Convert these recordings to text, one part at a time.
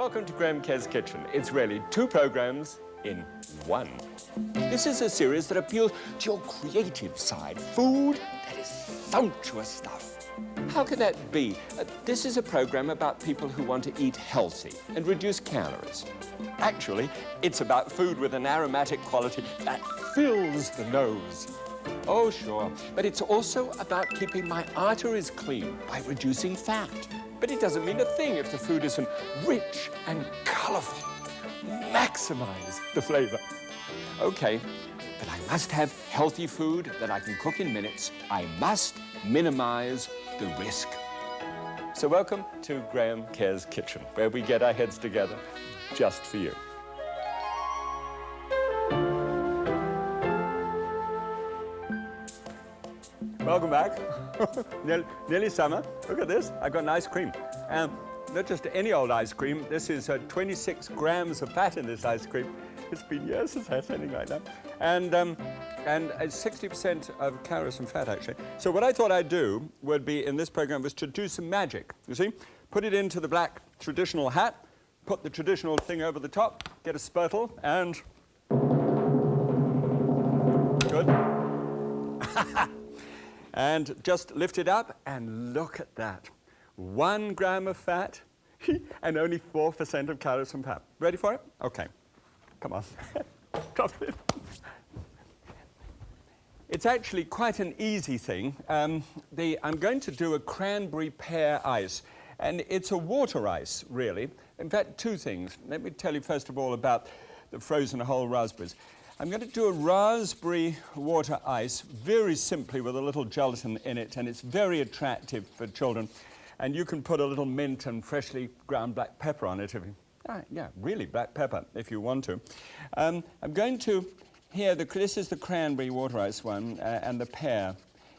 welcome to Graham Kerr's Kitchen. It's really two programs in one. This is a series that appeals to your creative side. Food that is sumptuous stuff. How could that be? This is a program about people who want to eat healthy and reduce calories. Actually, it's about food with an aromatic quality that fills the nose. Oh, sure, but it's also about keeping my arteries clean by reducing fat. But it doesn't mean a thing if the food isn't rich and colorful. Maximize the flavor. Okay, but I must have healthy food that I can cook in minutes. I must minimize the risk. So welcome to Graham Kerr's Kitchen, where we get our heads together just for you. Welcome back. Nearly summer. Look at this. I've got an ice cream. Not just any old ice cream. This is 26 grams of fat in this ice cream. It's been years since I had anything like that. And 60% of calories and fat, actually. So what I thought I'd do would be, in this program, was to do some magic. You see? Put it into the black traditional hat, put the traditional thing over the top, get a spurtle, and... Good. And just lift it up, and look at that. 1 gram of fat and only 4% of calories from fat. Ready for it? Okay. Come on. Drop it. It's actually quite an easy thing. I'm going to do a cranberry pear ice, and it's a water ice, really. In fact, two things. Let me tell you first of all about the frozen whole raspberries. I'm going to do a raspberry water ice very simply with a little gelatin in it, and it's very attractive for children. And you can put a little mint and freshly ground black pepper on it. Yeah, really black pepper if you want to. I'm going to, here, this is the cranberry water ice one, and the pear.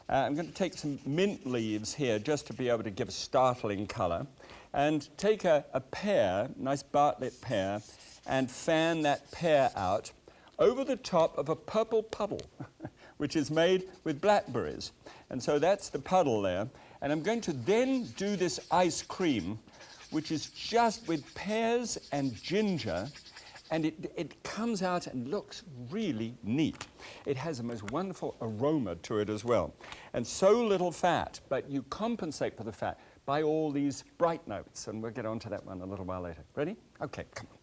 I'm going to take some mint leaves here just to be able to give a startling color. And take a pear, nice Bartlett pear, and fan that pear out over the top of a purple puddle, which is made with blackberries. And so that's the puddle there. And I'm going to then do this ice cream, which is just with pears and ginger, and it comes out and looks really neat. It has a most wonderful aroma to it as well. And so little fat, but you compensate for the fat by all these bright notes, and we'll get onto that one a little while later. Ready? Okay, come on.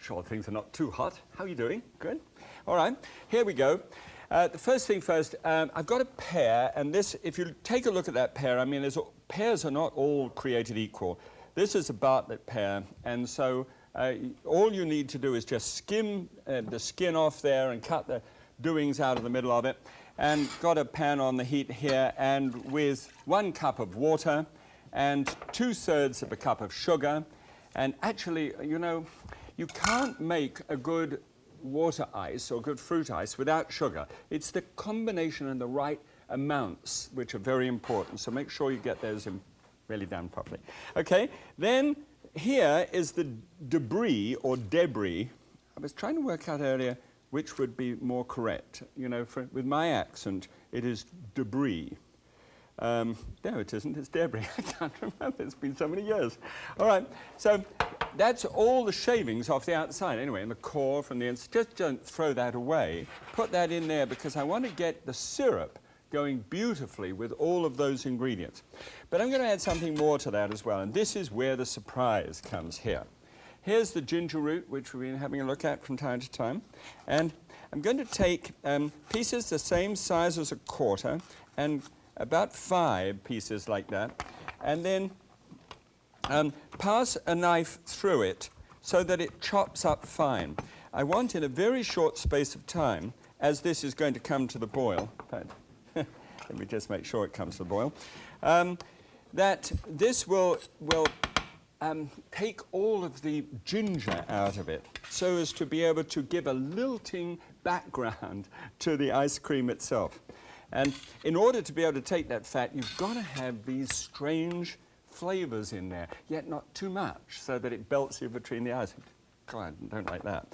Sure, things are not too hot. How are you doing? Good. All right, here we go. The first thing first, I've got a pear, and this, if you take a look at that pear, I mean, pears are not all created equal. This is a Bartlett pear, and so all you need to do is just skim the skin off there and cut the doings out of the middle of it. And got a pan on the heat here, and with 1 cup of water and 2/3 of a cup of sugar. And actually, you know, you can't make a good water ice or good fruit ice without sugar. It's the combination and the right amounts which are very important. So make sure you get those in really done properly. Okay, then here is the debris or debris. I was trying to work out earlier which would be more correct. You know, with my accent, it is debris. No, it isn't. It's debris. I can't remember. It's been so many years. All right. So that's all the shavings off the outside. Anyway, and the core from the inside. Just don't throw that away. Put that in there because I want to get the syrup going beautifully with all of those ingredients. But I'm going to add something more to that as well. And this is where the surprise comes here. Here's the ginger root, which we've been having a look at from time to time. And I'm going to take pieces the same size as a quarter and about 5 pieces like that, and then pass a knife through it so that it chops up fine. I want in a very short space of time, as this is going to come to the boil, let me just make sure it comes to the boil, that this will take all of the ginger out of it so as to be able to give a lilting background to the ice cream itself. And in order to be able to take that fat, you've got to have these strange flavors in there, yet not too much, so that it belts you between the eyes. God, I don't like that.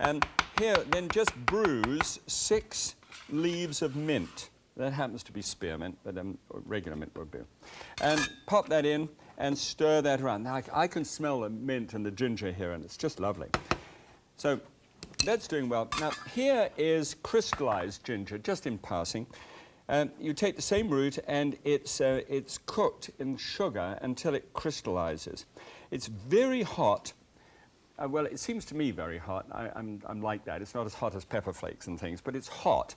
And here, then just bruise 6 leaves of mint. That happens to be spearmint, but regular mint would be. And pop that in and stir that around. Now, I can smell the mint and the ginger here, and it's just lovely. So that's doing well. Now, here is crystallized ginger, just in passing. You take the same root, and it's cooked in sugar until it crystallizes. It's very hot. Well, it seems to me very hot. I'm like that. It's not as hot as pepper flakes and things, but it's hot.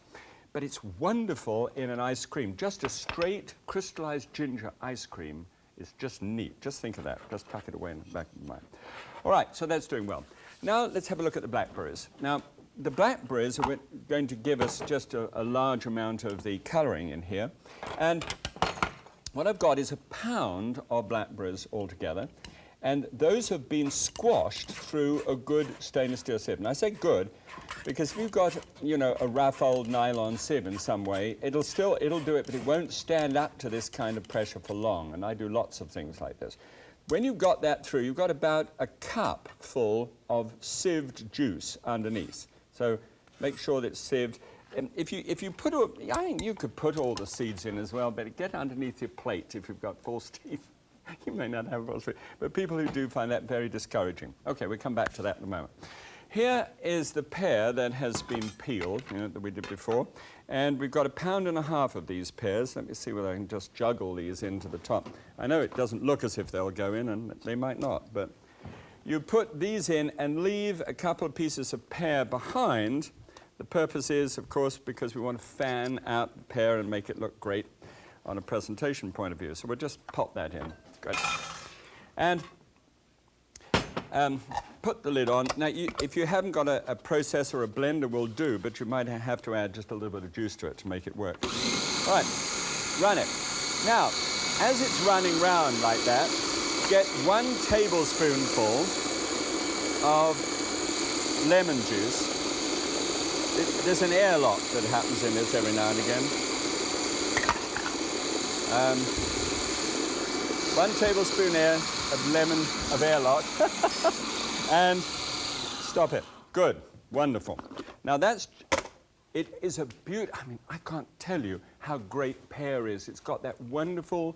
But it's wonderful in an ice cream. Just a straight crystallized ginger ice cream is just neat. Just think of that. Just tuck it away in the back of your mind. All right, so that's doing well. Now let's have a look at the blackberries. Now, the blackberries are going to give us just a large amount of the colouring in here. And what I've got is a pound of blackberries altogether. And those have been squashed through a good stainless steel sieve. And I say good because if you've got, you know, a rough old nylon sieve in some way, it'll do it, but it won't stand up to this kind of pressure for long. And I do lots of things like this. When you've got that through, you've got about a cup full of sieved juice underneath. So make sure that it's sieved. And if you put, I think you could put all the seeds in as well, but get underneath your plate if you've got false teeth. You may not have false teeth, but people who do find that very discouraging. Okay, we'll come back to that in a moment. Here is the pear that has been peeled, you know, that we did before, and we've got 1.5 pounds of these pears. Let me see whether I can just juggle these into the top. I know it doesn't look as if they'll go in, and they might not, but you put these in and leave a couple of pieces of pear behind. The purpose is, of course, because we want to fan out the pear and make it look great on a presentation point of view. So we'll just pop that in. Good. And put the lid on. Now, if you haven't got a processor or a blender, will do, but you might have to add just a little bit of juice to it to make it work. All right, run it. Now, as it's running round like that, get 1 tablespoonful of lemon juice. There's an airlock that happens in this every now and again. 1 tablespoon of airlock, and stop it. Good, wonderful. Now it is a beautiful, I mean, I can't tell you how great pear is. It's got that wonderful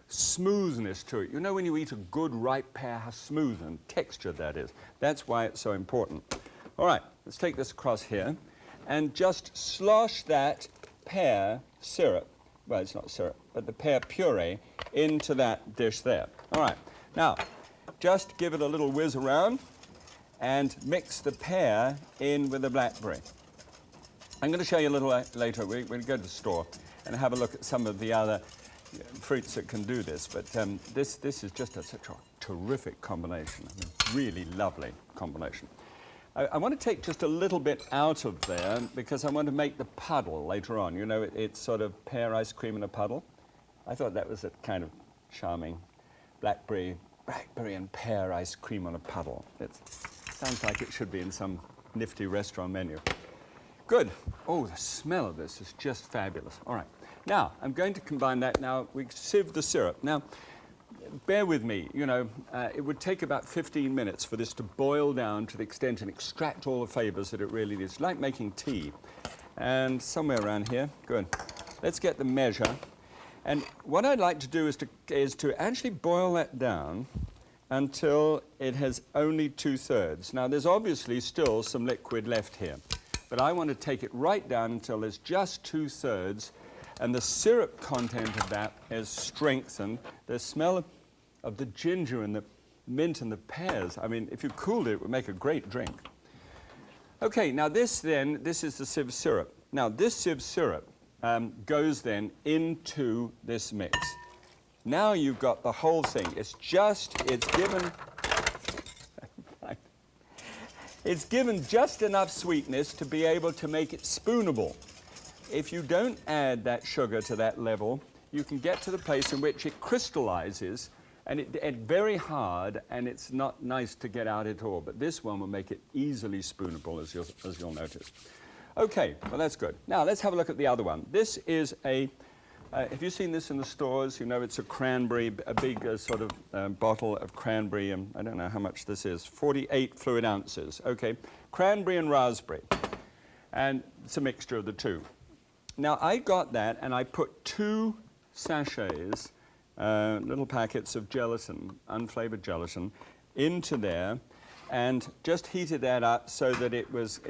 smoothness to it. You know when you eat a good ripe pear, how smooth and textured that is. That's why it's so important. All right, let's take this across here and just slosh that pear syrup, well, it's not syrup, but the pear puree into that dish there. All right, now, just give it a little whiz around and mix the pear in with the blackberry. I'm going to show you a little later. We're going to go to the store and have a look at some of the other fruits that can do this, but this is just such a terrific combination. I mean, really lovely combination. I want to take just a little bit out of there because I want to make the puddle later on. You know, it's sort of pear ice cream in a puddle. I thought that was a kind of charming blackberry and pear ice cream on a puddle. It sounds like it should be in some nifty restaurant menu. Good. Oh, the smell of this is just fabulous. All right. Now, I'm going to combine that. Now, we sieve the syrup. Now, bear with me, you know, it would take about 15 minutes for this to boil down to the extent and extract all the flavors that it really needs. It's like making tea. And somewhere around here, good. Let's get the measure. And what I'd like to do is to actually boil that down until it has only 2/3. Now, there's obviously still some liquid left here, but I want to take it right down until there's just 2/3, and the syrup content of that is strengthened. The smell of the ginger and the mint and the pears, I mean, if you cooled it, it would make a great drink. Okay, now this is the sieve syrup. Now, this sieve syrup goes then into this mix. Now you've got the whole thing. It's given just enough sweetness to be able to make it spoonable. If you don't add that sugar to that level, you can get to the place in which it crystallizes and it's very hard, and it's not nice to get out at all. But this one will make it easily spoonable, as you'll notice. Okay, well, that's good. Now, let's have a look at the other one. This is a Have you seen this in the stores? You know, it's a cranberry, a big sort of bottle of cranberry. I don't know how much this is, 48 fluid ounces. Okay, cranberry and raspberry. And it's a mixture of the two. Now, I got that, and I put 2 sachets, little packets of gelatin, unflavored gelatin, into there, and just heated that up so that it was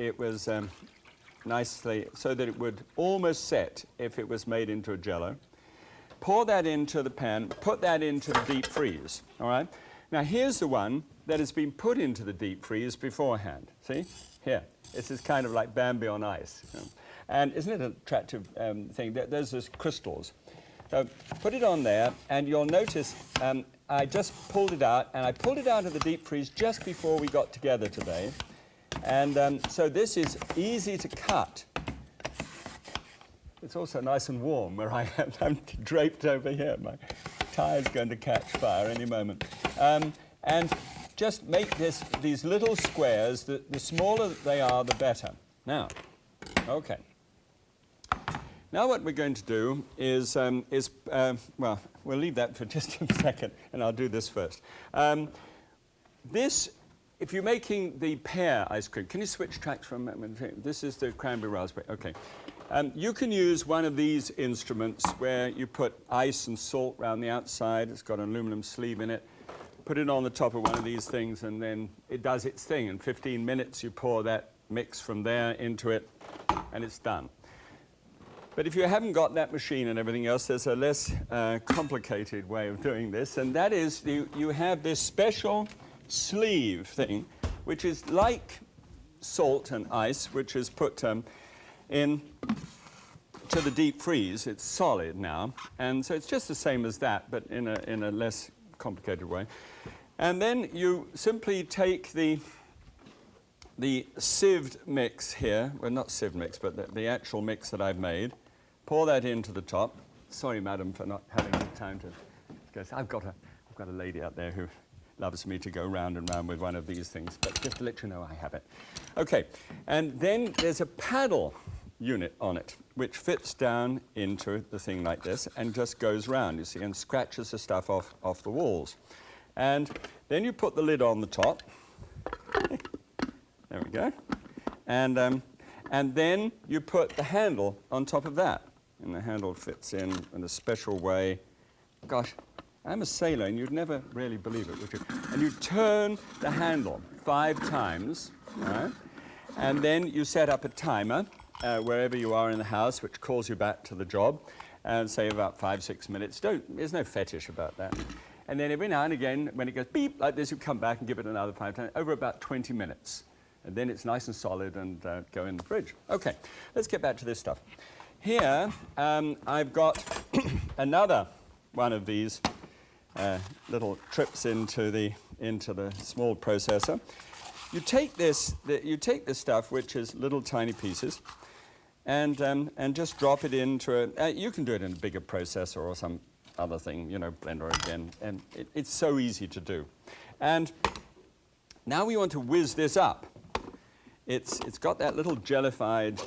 nicely, so that it would almost set if it was made into a jello. Pour that into the pan, put that into the deep freeze, all right? Now, here's the one that has been put into the deep freeze beforehand. See? Here. This is kind of like Bambi on ice. You know? And isn't it an attractive thing? There's those crystals. So put it on there, and you'll notice I just pulled it out, and I pulled it out of the deep freeze just before we got together today. And so this is easy to cut. It's also nice and warm where I am. I'm draped over here. My tie's going to catch fire any moment. And just make these little squares. The smaller they are, the better. Now, okay. Now what we're going to do is well, we'll leave that for just a second, and I'll do this first. If you're making the pear ice cream, can you switch tracks for a moment? This is the cranberry raspberry. Okay. You can use one of these instruments where you put ice and salt around the outside. It's got an aluminum sleeve in it. Put it on the top of one of these things, and then it does its thing. In 15 minutes, you pour that mix from there into it, and it's done. But if you haven't got that machine and everything else, there's a less complicated way of doing this, and that is you have this special sleeve thing, which is like salt and ice, which is put in to the deep freeze. It's solid now, and so it's just the same as that, but in a less complicated way. And then you simply take the sieved mix here, well, not sieved mix, but the actual mix that I've made, pour that into the top. Sorry, madam, for not having the time to go. I've got a lady out there who loves me to go round and round with one of these things, but just to let you know I have it. Okay, and then there's a paddle unit on it, which fits down into the thing like this and just goes round, you see, and scratches the stuff off the walls. And then you put the lid on the top. There we go. And then you put the handle on top of that. And the handle fits in a special way. Gosh, I'm a sailor, and you'd never really believe it, would you? And you turn the handle 5 times, all right? And then you set up a timer wherever you are in the house, which calls you back to the job, and say about 5-6 minutes. There's no fetish about that. And then every now and again, when it goes beep like this, you come back and give it another 5 times, over about 20 minutes. And then it's nice and solid and go in the fridge. Okay, let's get back to this stuff. Here, I've got another one of these little trips into the small processor. You take this stuff, which is little tiny pieces, and just drop it into you can do it in a bigger processor or some other thing, you know, blender again, and it's so easy to do. And now we want to whiz this up. It's got that little jellified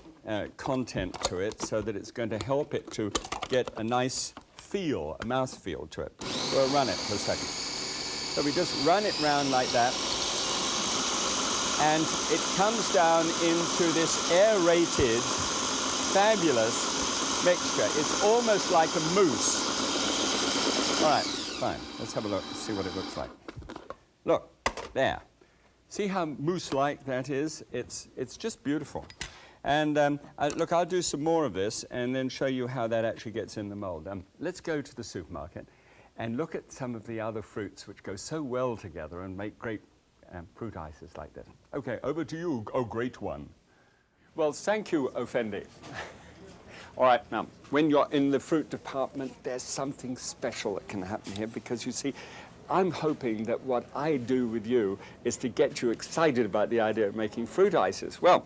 content to it, so that it's going to help it to get a nice feel, a mouth feel to it. We'll run it for a second. So we just run it round like that, and it comes down into this aerated, fabulous mixture. It's almost like a mousse. All right, fine. Let's have a look, see what it looks like. Look, there. See how mousse-like that is? It's just beautiful. And look, I'll do some more of this and then show you how that actually gets in the mold. Let's go to the supermarket and look at some of the other fruits which go so well together and make great fruit ices like this. Okay, over to you, oh great one. Well, thank you, Ofendi. All right, now, when you're in the fruit department, there's something special that can happen here, because you see, I'm hoping that what I do with you is to get you excited about the idea of making fruit ices. Well,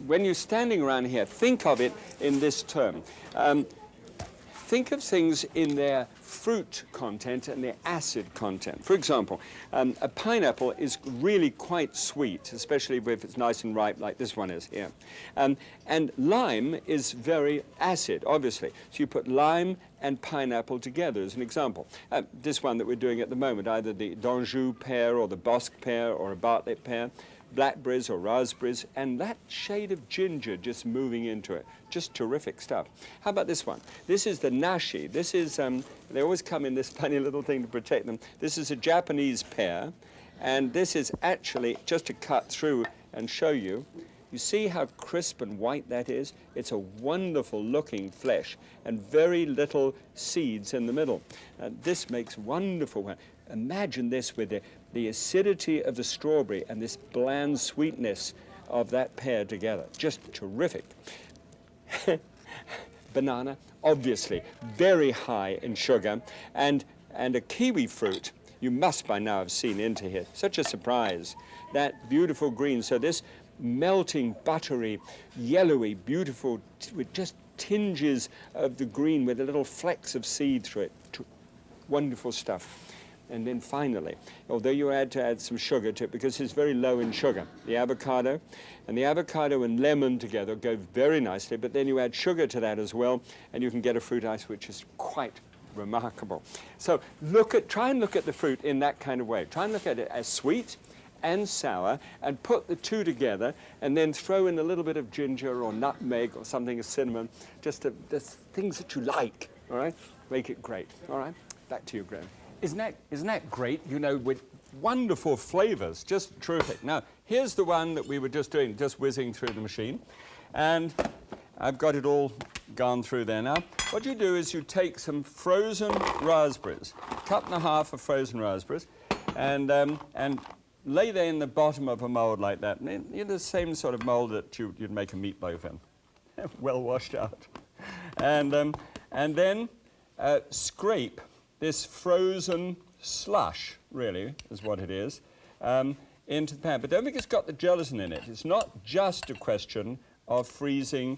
when you're standing around here, think of it in this term. Think of things in their fruit content and their acid content. For example, a pineapple is really quite sweet, especially if it's nice and ripe like this one is here. And lime is very acid, obviously. So you put lime and pineapple together, as an example. This one that we're doing at the moment, either the d'Anjou pear or the Bosque pear or a Bartlett pear, blackberries or raspberries, and that shade of ginger just moving into it. Just terrific stuff. How about this one? This is the nashi. This is, they always come in this funny little thing to protect them. This is a Japanese pear, and this is actually, just to cut through and show you, you see how crisp and white that is? It's a wonderful looking flesh and very little seeds in the middle. This makes wonderful. Imagine this with the acidity of the strawberry and this bland sweetness of that pear together. Just terrific. Banana, obviously, very high in sugar, and a kiwi fruit you must by now have seen into here. Such a surprise. That beautiful green. So this melting, buttery, yellowy, beautiful, with just tinges of the green with a little flecks of seed through it. Wonderful stuff. And then finally, although you had to add some sugar to it because it's very low in sugar, the avocado. And the avocado and lemon together go very nicely, but then you add sugar to that as well, and you can get a fruit ice which is quite remarkable. So try and look at the fruit in that kind of way. Try and look at it as sweet and sour, and put the two together, and then throw in a little bit of ginger or nutmeg or something, of cinnamon, just the things that you like, all right? Make it great, all right? Back to you, Graham. Isn't that great? You know, with wonderful flavors, just terrific. Now, here's the one that we were just doing, just whizzing through the machine. And I've got it all gone through there now. What you do is you take some frozen raspberries, cup and a half of frozen raspberries, and lay there in the bottom of a mold like that. In the same sort of mold that you'd make a meatloaf in, well washed out. And then scrape this frozen slush, really, is what it is, into the pan. But don't think it's got the gelatin in it. It's not just a question of freezing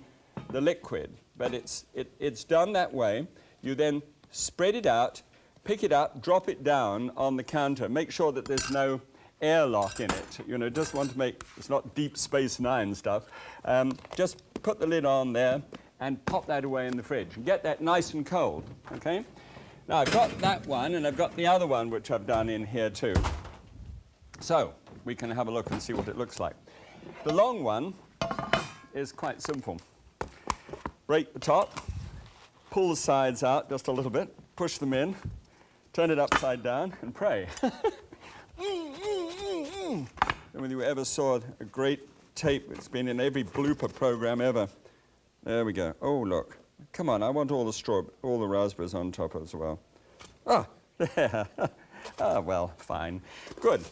the liquid, but it's done that way. You then spread it out, pick it up, drop it down on the counter. Make sure that there's no airlock in it. You know, just want to make, it's not Deep Space Nine stuff. Just put the lid on there and pop that away in the fridge. And get that nice and cold, okay? Now, I've got that one, and I've got the other one, which I've done in here too. So, we can have a look and see what it looks like. The long one is quite simple. Break the top, pull the sides out just a little bit, push them in, turn it upside down, and pray. And when you ever saw a great tape, it's been in every blooper program ever. There we go. Oh, look. Come on, I want all the raspberries on top as well. Ah, there. Ah, well, fine. Good.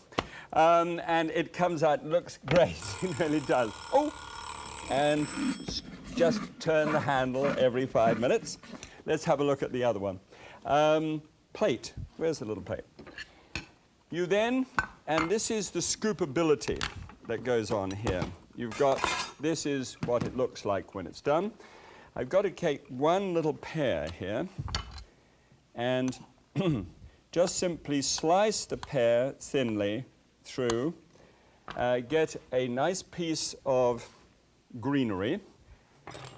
And it comes out, looks great. It really does. Oh, and just turn the handle every 5 minutes. Let's have a look at the other one. Plate. Where's the little plate? You then, and this is the scoopability that goes on here. You've got, this is what it looks like when it's done. I've got to take one little pear here and just simply slice the pear thinly through, get a nice piece of greenery,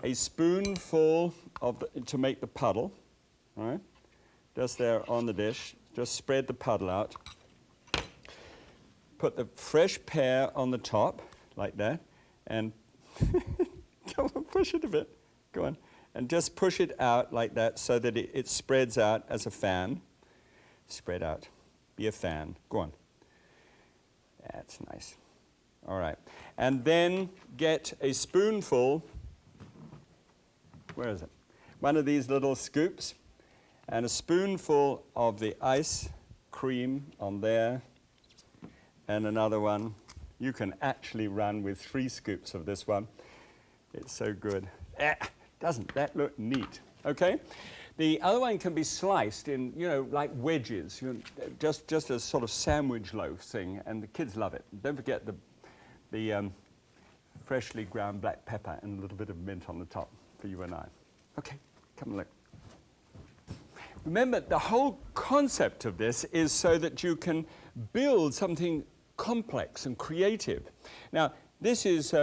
a spoonful of to make the puddle, all right, just there on the dish, just spread the puddle out. Put the fresh pear on the top, like that, and come on, push it a bit. Go on. And just push it out like that so that it spreads out as a fan. Spread out. Be a fan. Go on. That's nice. All right. And then get a spoonful, where is it? One of these little scoops, and a spoonful of the ice cream on there, and another one. You can actually run with 3 scoops of this one. It's so good. Doesn't that look neat? Okay? The other one can be sliced in, you know, like wedges, just a sort of sandwich loaf thing, and the kids love it. Don't forget the freshly ground black pepper and a little bit of mint on the top for you and I. Okay, come and look. Remember, the whole concept of this is so that you can build something complex and creative. Now, this is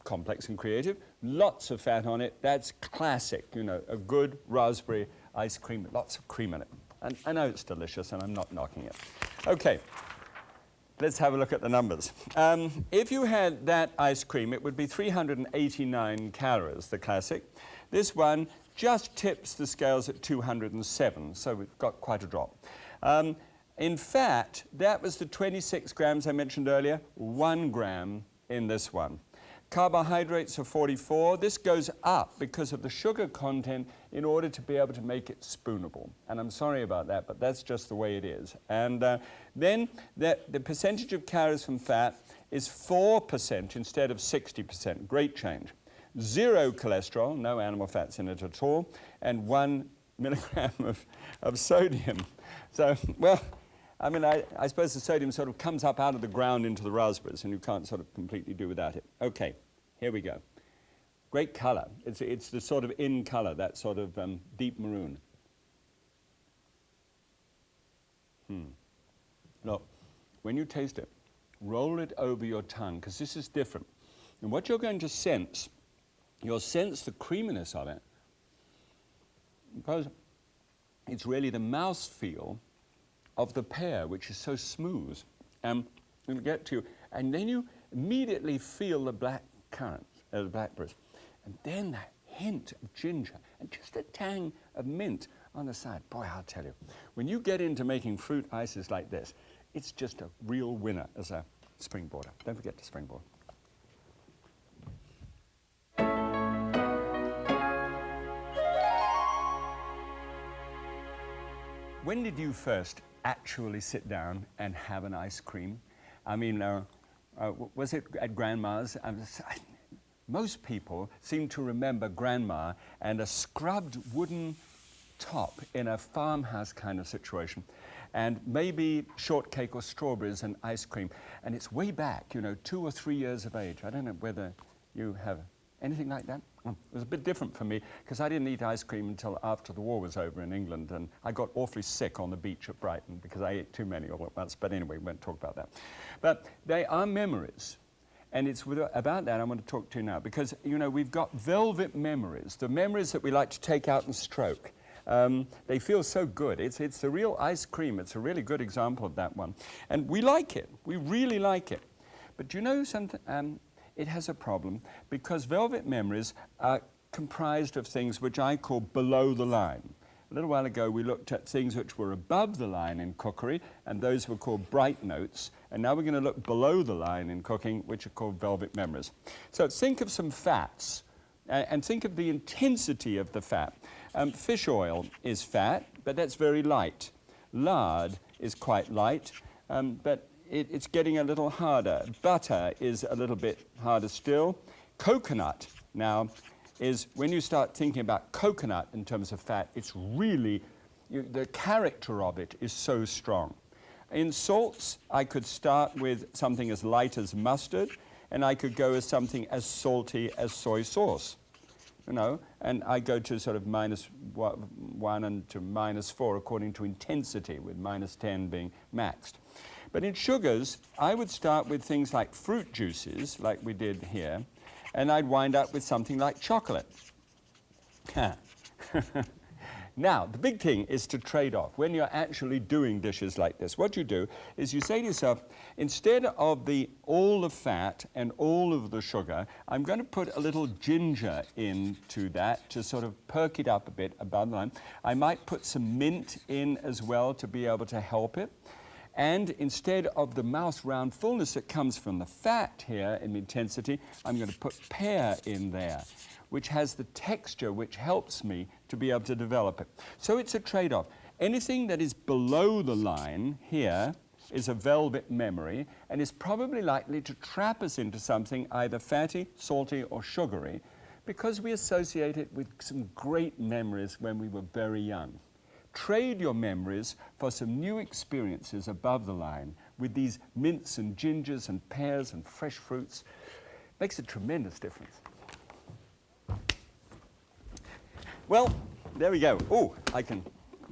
complex and creative, lots of fat on it. That's classic, you know, a good raspberry ice cream with lots of cream in it. And I know it's delicious, and I'm not knocking it. Okay, let's have a look at the numbers. If you had that ice cream, it would be 389 calories, the classic. This one just tips the scales at 207, so we've got quite a drop. In fact, that was the 26 grams I mentioned earlier, 1 gram in this one. Carbohydrates are 44. This goes up because of the sugar content in order to be able to make it spoonable. And I'm sorry about that, but that's just the way it is. And then the percentage of calories from fat is 4% instead of 60%. Great change. 0 cholesterol, no animal fats in it at all, and 1 milligram of sodium. So, well, I mean, I suppose the sodium sort of comes up out of the ground into the raspberries, and you can't sort of completely do without it. Okay, here we go. Great color. It's the sort of in color, that sort of deep maroon. Look, when you taste it, roll it over your tongue, because this is different. And what you're going to sense, you'll sense the creaminess of it, because it's really the mouthfeel of the pear, which is so smooth, it'll get to you, and then you immediately feel the black currants, the blackberries, and then that hint of ginger, and just a tang of mint on the side. Boy, I'll tell you, when you get into making fruit ices like this, it's just a real winner as a springboarder. Don't forget to springboard. When did you first actually sit down and have an ice cream? I mean, was it at Grandma's? Most people seem to remember Grandma and a scrubbed wooden top in a farmhouse kind of situation, and maybe shortcake or strawberries and ice cream. And it's way back, 2 or 3 years of age. I don't know whether you have anything like that. It was a bit different for me, because I didn't eat ice cream until after the war was over in England, and I got awfully sick on the beach at Brighton because I ate too many all at once. But anyway, we won't talk about that. But they are memories, and it's about that I want to talk to you now, because, we've got velvet memories, the memories that we like to take out and stroke. They feel so good. It's the real ice cream. It's a really good example of that one. And we like it. We really like it. But do you know something? It has a problem, because velvet memories are comprised of things which I call below the line. A little while ago we looked at things which were above the line in cookery, and those were called bright notes, and now we're going to look below the line in cooking, which are called velvet memories. So think of some fats, and think of the intensity of the fat. Fish oil is fat, but that's very light. Lard is quite light, but it's getting a little harder. Butter is a little bit harder still. Coconut now is, when you start thinking about coconut in terms of fat, it's really, the character of it is so strong. In salts, I could start with something as light as mustard, and I could go with something as salty as soy sauce. And I go to sort of -1 and to -4 according to intensity, with -10 being maxed. But in sugars, I would start with things like fruit juices, like we did here, and I'd wind up with something like chocolate. Now, the big thing is to trade off. When you're actually doing dishes like this, what you do is you say to yourself, instead of all the fat and all of the sugar, I'm going to put a little ginger into that to sort of perk it up a bit above the line. I might put some mint in as well to be able to help it. And instead of the mouth round fullness that comes from the fat here in intensity, I'm going to put pear in there, which has the texture which helps me to be able to develop it. So it's a trade-off. Anything that is below the line here is a velvet memory, and is probably likely to trap us into something either fatty, salty, or sugary, because we associate it with some great memories when we were very young. Trade your memories for some new experiences above the line with these mints and gingers and pears and fresh fruits. Makes a tremendous difference. Well, there we go. Oh, I can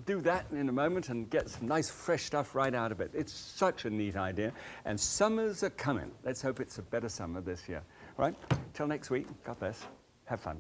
do that in a moment and get some nice fresh stuff right out of it. It's such a neat idea, and summers are coming. Let's hope it's a better summer this year. All right, till next week, God bless. Have fun.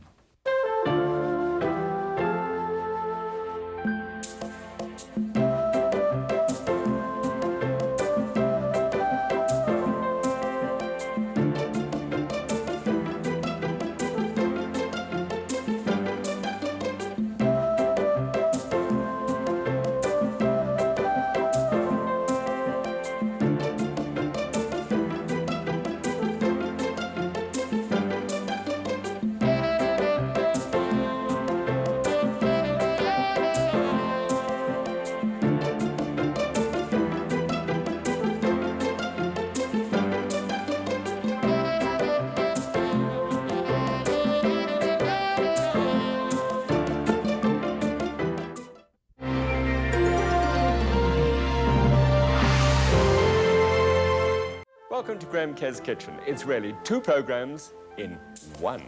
Welcome to Graham Kerr's Kitchen. It's really 2 programs in 1.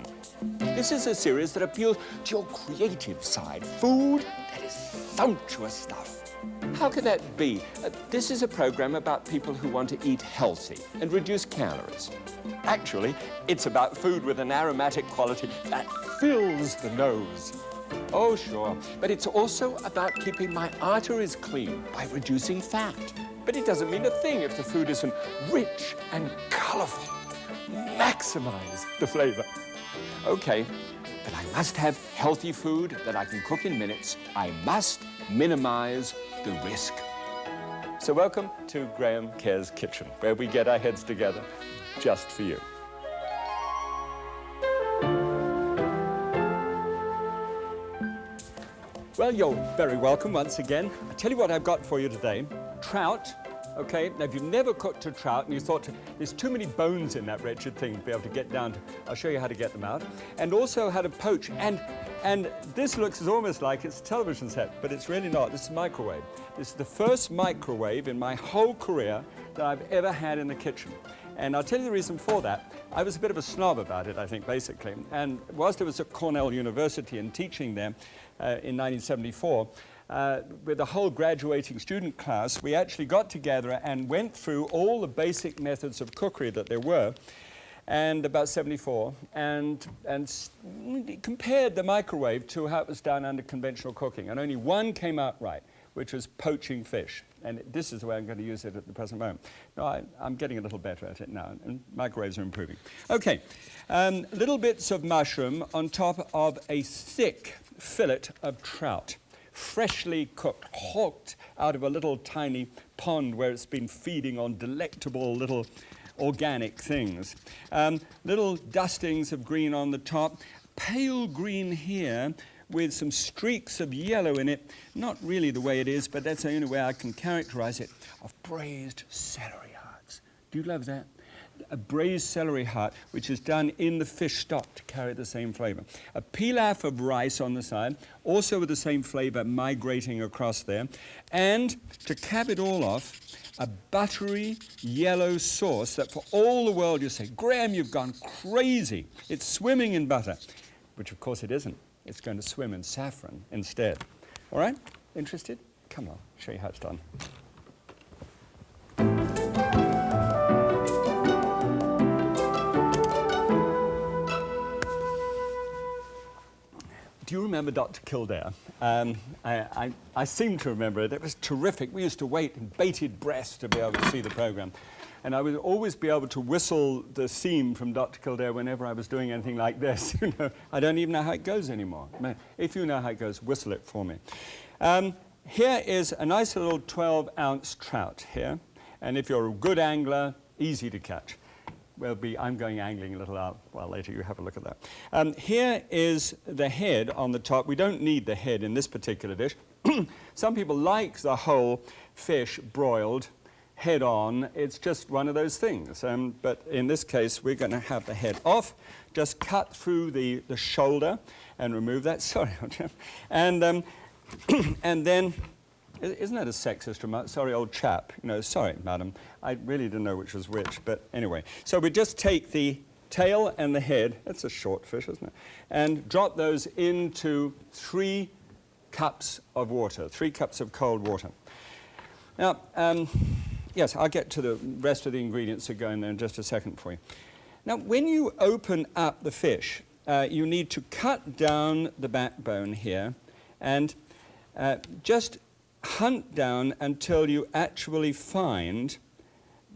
This is a series that appeals to your creative side. Food that is sumptuous stuff. How could that be? This is a program about people who want to eat healthy and reduce calories. Actually, it's about food with an aromatic quality that fills the nose. Oh, sure. But it's also about keeping my arteries clean by reducing fat. But it doesn't mean a thing if the food isn't rich and colorful. Maximize the flavor. Okay, but I must have healthy food that I can cook in minutes. I must minimize the risk. So welcome to Graham Kerr's Kitchen, where we get our heads together just for you. Well, you're very welcome once again. I'll tell you what I've got for you today. Trout, okay? Now, if you've never cooked a trout and you thought there's too many bones in that wretched thing to be able to get down to, I'll show you how to get them out. And also how to poach. And this looks almost like it's a television set, but it's really not. This is a microwave. This is the first microwave in my whole career that I've ever had in the kitchen. And I'll tell you the reason for that. I was a bit of a snob about it, I think, basically. And whilst I was at Cornell University and teaching there in 1974, with the whole graduating student class, we actually got together and went through all the basic methods of cookery that there were, and about 74, and compared the microwave to how it was done under conventional cooking. And only one came out right, which was poaching fish. And this is the way I'm going to use it at the present moment. No, I'm getting a little better at it now, and microwaves are improving. Okay, little bits of mushroom on top of a thick fillet of trout, freshly cooked, hawked out of a little tiny pond where it's been feeding on delectable little organic things. Little dustings of green on the top, pale green here, with some streaks of yellow in it, not really the way it is, but that's the only way I can characterize it, of braised celery hearts. Do you love that? A braised celery heart, which is done in the fish stock to carry the same flavor. A pilaf of rice on the side, also with the same flavor migrating across there. And to cap it all off, a buttery yellow sauce that for all the world you say, Graham, you've gone crazy. It's swimming in butter, which of course it isn't. It's going to swim in saffron instead. All right? Interested? Come on, show you how it's done. Do you remember Dr. Kildare? I seem to remember it. It was terrific. We used to wait in bated breath to be able to see the program. And I would always be able to whistle the theme from Dr. Kildare whenever I was doing anything like this. You know, I don't even know how it goes anymore. If you know how it goes, whistle it for me. Here is a nice little 12-ounce trout here. And if you're a good angler, easy to catch. I'm going angling a little out. Well, later you have a look at that. Here is the head on the top. We don't need the head in this particular dish. Some people like the whole fish broiled head on. It's just one of those things. But in this case, we're going to have the head off. Just cut through the shoulder and remove that. Sorry, and then, isn't that a sexist remark? Sorry, old chap. You know, sorry, madam. I really didn't know which was which, but anyway. So we just take the tail and the head. That's a short fish, isn't it? And drop those into 3 cups of water, 3 cups of cold water. Now, yes, I'll get to the rest of the ingredients that go in there in just a second for you. Now, when you open up the fish, you need to cut down the backbone here and just hunt down until you actually find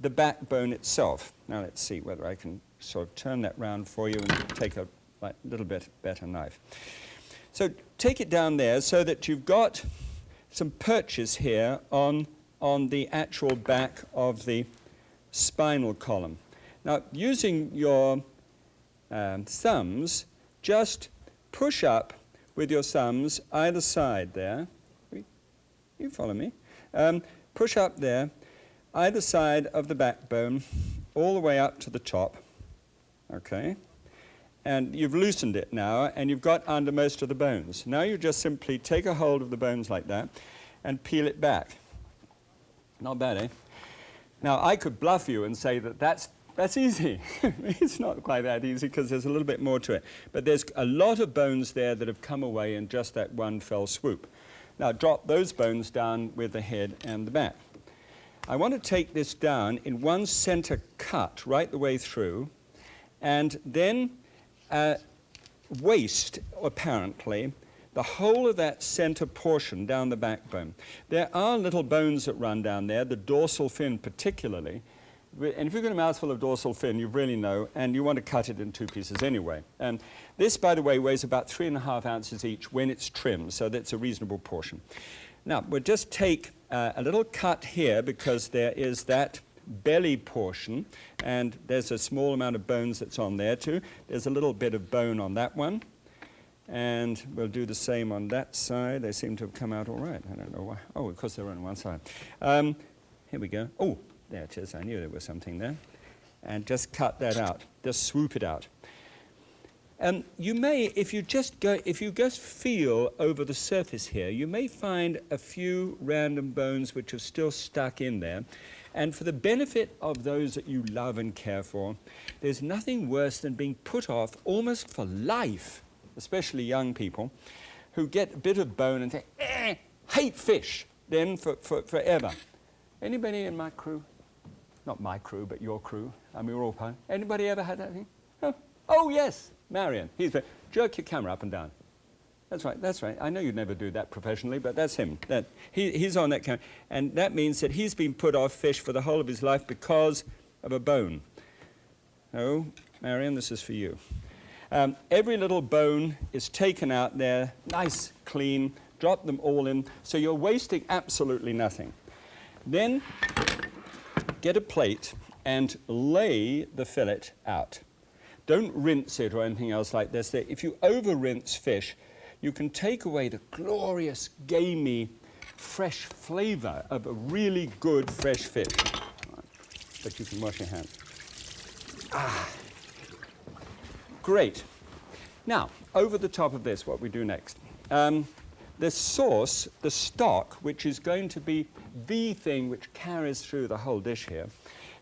the backbone itself. Now, let's see whether I can sort of turn that round for you and take a little bit better knife. So take it down there so that you've got some perches here on the actual back of the spinal column. Now, using your thumbs, just push up with your thumbs either side there. You follow me? Push up there, either side of the backbone, all the way up to the top. Okay? And you've loosened it now, and you've got under most of the bones. Now you just simply take a hold of the bones like that and peel it back. Not bad, eh? Now, I could bluff you and say that that's easy. It's not quite that easy because there's a little bit more to it. But there's a lot of bones there that have come away in just that one fell swoop. Now, drop those bones down with the head and the back. I want to take this down in one center cut right the way through, and then waste, apparently, the whole of that center portion down the backbone. There are little bones that run down there, the dorsal fin particularly. And if you've got a mouthful of dorsal fin, you really know, and you want to cut it in 2 pieces anyway. This, by the way, weighs about 3.5 ounces each when it's trimmed, so that's a reasonable portion. Now, we'll just take a little cut here because there is that belly portion, and there's a small amount of bones that's on there too. There's a little bit of bone on that one, and we'll do the same on that side. They seem to have come out all right. I don't know why. Oh, because they're on one side. Here we go. Oh, there it is. I knew there was something there. And just cut that out. Just swoop it out. You may, if you just feel over the surface here, you may find a few random bones which are still stuck in there. And for the benefit of those that you love and care for, there's nothing worse than being put off almost for life, especially young people, who get a bit of bone and say, hate fish, then forever. Anybody in my crew? Not my crew, but your crew. I mean, we're all part. Anybody ever had that thing? Oh, yes, Marion. Jerk your camera up and down. That's right, that's right. I know you'd never do that professionally, but that's him. He's on that camera. And that means that he's been put off fish for the whole of his life because of a bone. Oh, Marion, this is for you. Every little bone is taken out there, nice, clean, drop them all in, so you're wasting absolutely nothing. Then get a plate and lay the fillet out. Don't rinse it or anything else like this. If you over-rinse fish, you can take away the glorious, gamey, fresh flavor of a really good fresh fish. But you can wash your hands. Great. Now, over the top of this, what we do next. The sauce, the stock, which is going to be the thing which carries through the whole dish here,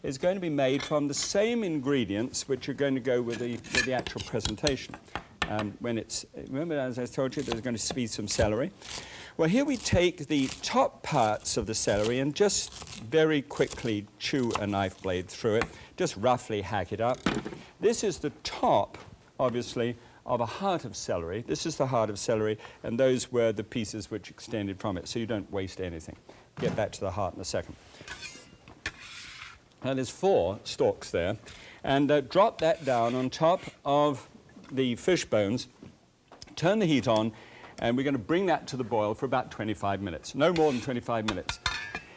is going to be made from the same ingredients which are going to go with the actual presentation. Remember, as I told you, there's going to be some celery. Well, here we take the top parts of the celery and just very quickly chew a knife blade through it, just roughly hack it up. This is the top, obviously, of a heart of celery. This is the heart of celery, and those were the pieces which extended from it, so you don't waste anything. Get back to the heart in a second. Now, there's 4 stalks there, and drop that down on top of the fish bones, turn the heat on, and we're going to bring that to the boil for about 25 minutes, no more than 25 minutes.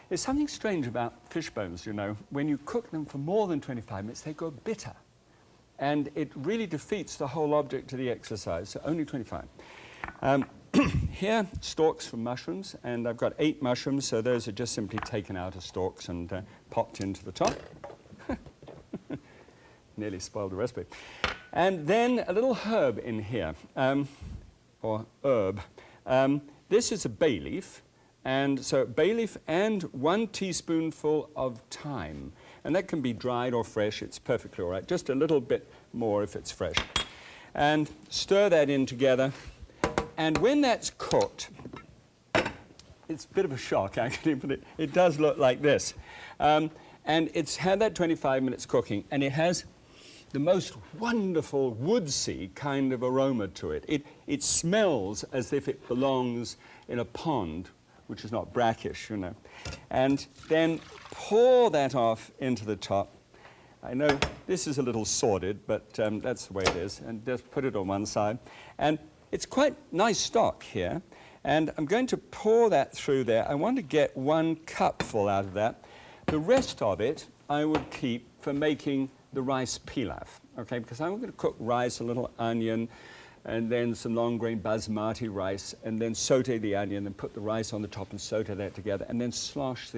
There's something strange about fish bones, you know. When you cook them for more than 25 minutes, they go bitter. And it really defeats the whole object of the exercise, so only 25. Here, stalks from mushrooms, and I've got 8 mushrooms, so those are just simply taken out of stalks and popped into the top. Nearly spoiled the recipe. And then a little herb in here, or herb. This is a bay leaf, and so bay leaf and 1 teaspoonful of thyme. And that can be dried or fresh, it's perfectly all right. Just a little bit more if it's fresh. And stir that in together. And when that's cooked, it's a bit of a shock actually, but it does look like this. And it's had that 25 minutes cooking, and it has the most wonderful woodsy kind of aroma to it. It smells as if it belongs in a pond, which is not brackish, you know. And then pour that off into the top. I know this is a little sordid, but that's the way it is. And just put it on one side. And it's quite nice stock here. And I'm going to pour that through there. I want to get 1 cupful out of that. The rest of it I would keep for making the rice pilaf, okay? Because I'm going to cook rice, a little onion, and then some long-grain basmati rice, and then saute the onion, and put the rice on the top and saute that together, and then slosh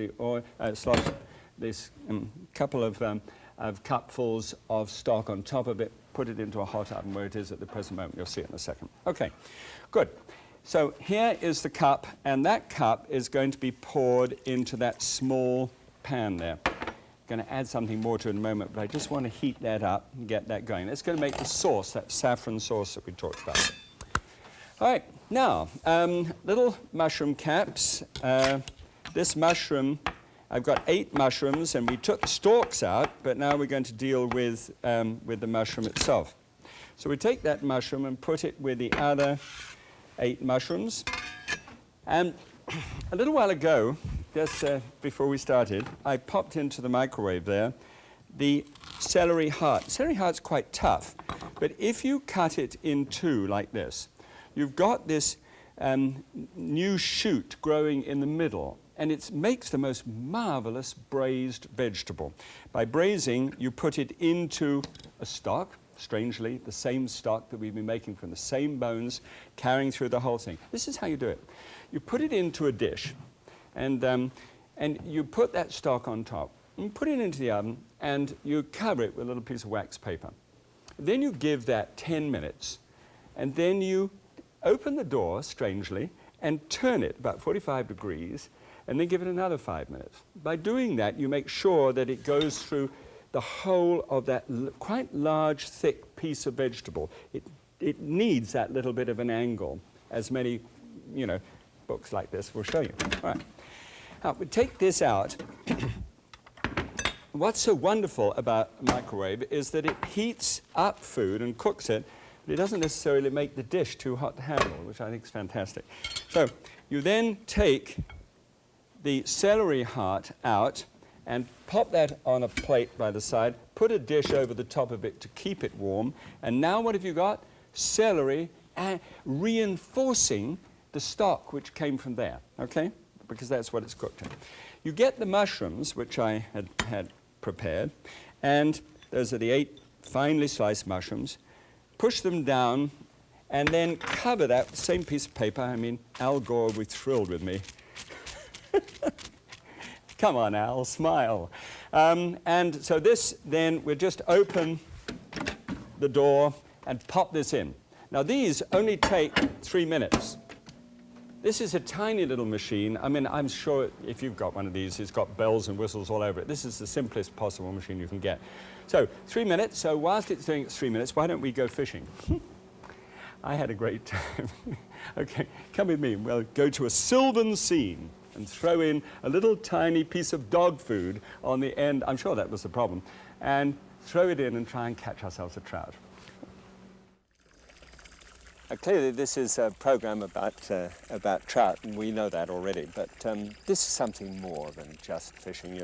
this couple of cupfuls of stock on top of it, put it into a hot oven where it is at the present moment. You'll see it in a second. Okay, good. So here is the cup, and that cup is going to be poured into that small pan there. going to add something more to it in a moment, but I just want to heat that up and get that going. That's going to make the sauce, that saffron sauce that we talked about. All right, now, little mushroom caps. This mushroom, I've got 8 mushrooms, and we took the stalks out, but now we're going to deal with the mushroom itself. So we take that mushroom and put it with the other 8 mushrooms. And a little while ago, just before we started, I popped into the microwave there the celery heart. Celery heart's quite tough, but if you cut it in 2 like this, you've got this new shoot growing in the middle, and it makes the most marvelous braised vegetable. By braising, you put it into a stock, strangely, the same stock that we've been making from the same bones, carrying through the whole thing. This is how you do it. You put it into a dish, and you put that stock on top, and put it into the oven, and you cover it with a little piece of wax paper. Then you give that 10 minutes, and then you open the door, strangely, and turn it about 45 degrees, and then give it another 5 minutes. By doing that, you make sure that it goes through the whole of that quite large, thick piece of vegetable. It needs that little bit of an angle, as many, books like this will show you. All right. Now, we take this out. What's so wonderful about a microwave is that it heats up food and cooks it, but it doesn't necessarily make the dish too hot to handle, which I think is fantastic. So you then take the celery heart out and pop that on a plate by the side, put a dish over the top of it to keep it warm, and now what have you got? Celery reinforcing the stock which came from there, okay? Because that's what it's cooked in. You get the mushrooms, which I had prepared, and those are the 8 finely sliced mushrooms. Push them down, and then cover that with the same piece of paper. I mean, Al Gore would be thrilled with me. Come on, Al, smile. And so this, then, we'll just open the door and pop this in. Now, these only take 3 minutes. This is a tiny little machine. I mean, I'm sure if you've got one of these, it's got bells and whistles all over it. This is the simplest possible machine you can get. So 3 minutes. So whilst it's doing its 3 minutes, why don't we go fishing? I had a great time. Okay, come with me. We'll go to a sylvan scene and throw in a little tiny piece of dog food on the end. I'm sure that was the problem. And throw it in and try and catch ourselves a trout. Clearly, this is a program about trout, and we know that already. But this is something more than just fishing,